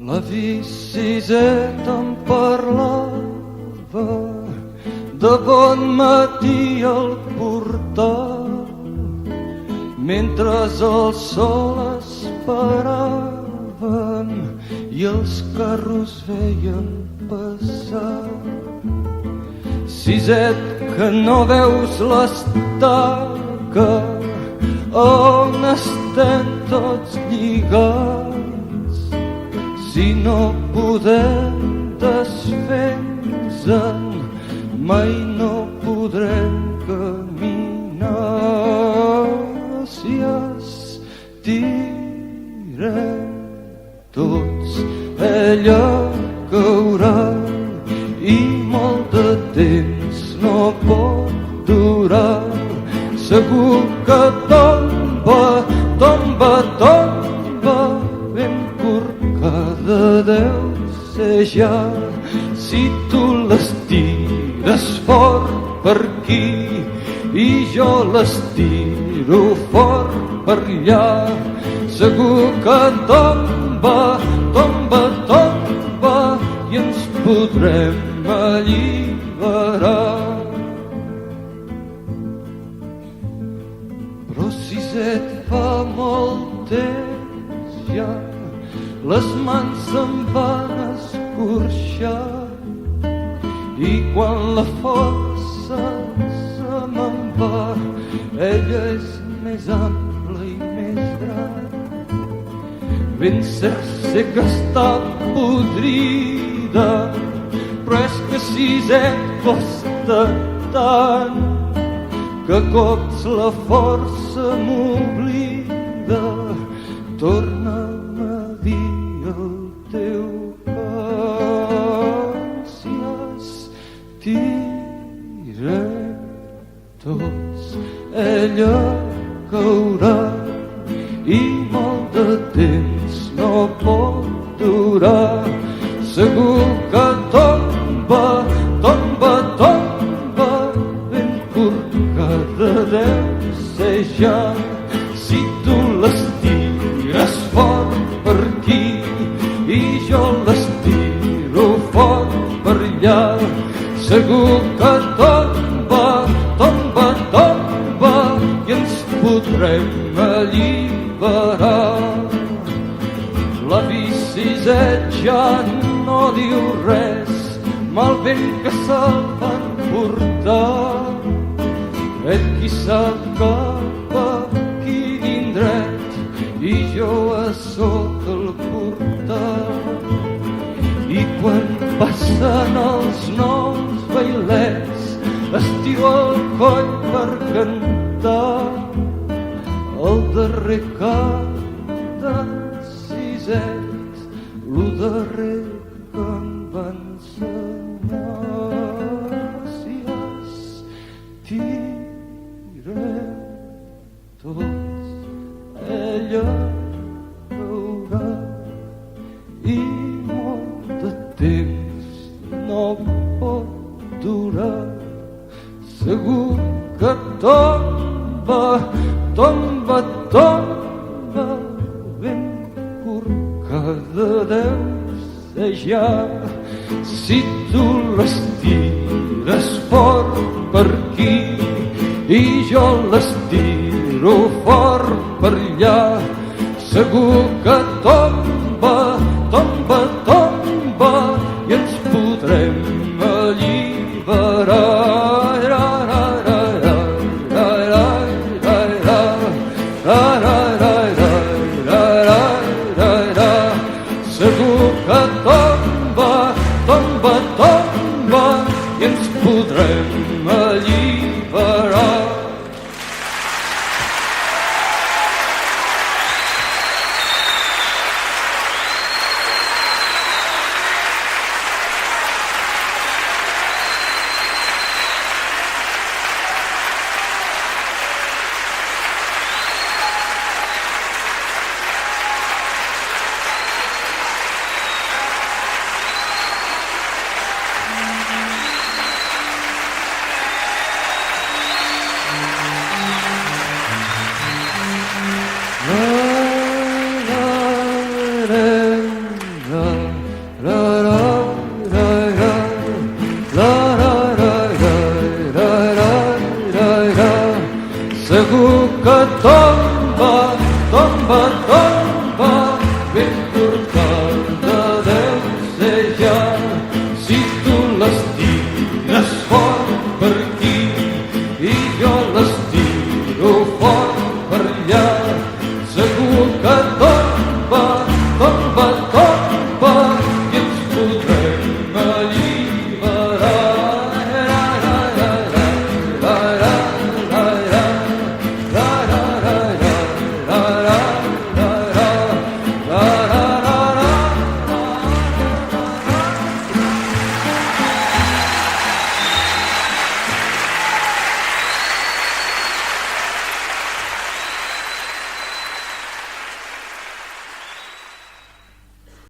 La biciseta em parlava de bon matí al portal, mentre el sol esperaven i els carros veien passar. Siset, que no veus l'estaca on estem tots lligats, si no podem desfer-nos-en mai no podrem caminar. Si estirem tots ella caurà i molt de temps no pot durar. Segur que tomba, tomba, tomba, ben corcada deu ser ja. Si tu l'estires fort per aquí i jo l'estiro fort per allà, segur que tomba, tomba, tomba i ens podrem alliberar. Però Siset, fa molt temps ja les mans se'm van escorxar i quan la força se me'n va, ella és més ampla i més gran. Ben cert sé que està podrida, però és que Siset costa tant que cops la força m'oblida. Torna'm a dir el teu cant. Si estirem tots ella caurà i molt de temps no pot durar. Segur que tomba, tomba, tomba, ben corcada deu ser ja. Si tu l'estires fort per aquí i jo l'estiro fort per allà, segur que tomba, tomba, tomba i ens podrem alliberar. La Siset ja no diu res, mal vent que se'l van portar. Ell qui sap cap a quin indret i jo a sota el portal. I quan passen els nous bailets estiro el coll per cantar el darrer cant d'en Siset, lo darrer que em va ensenyar. Si estirem tots ella caurà i molt de temps no pot durar. Segur que tomba, tomba, tomba, ben corcada deu ser ja. Si tu l'estires fort per aquí i jo l'estiro fort per allà, segur que tomba, tomba, tomba i ens podrem alliberar. Segur que tomba, tomba, tomba i ens podrem alliberar. tomba,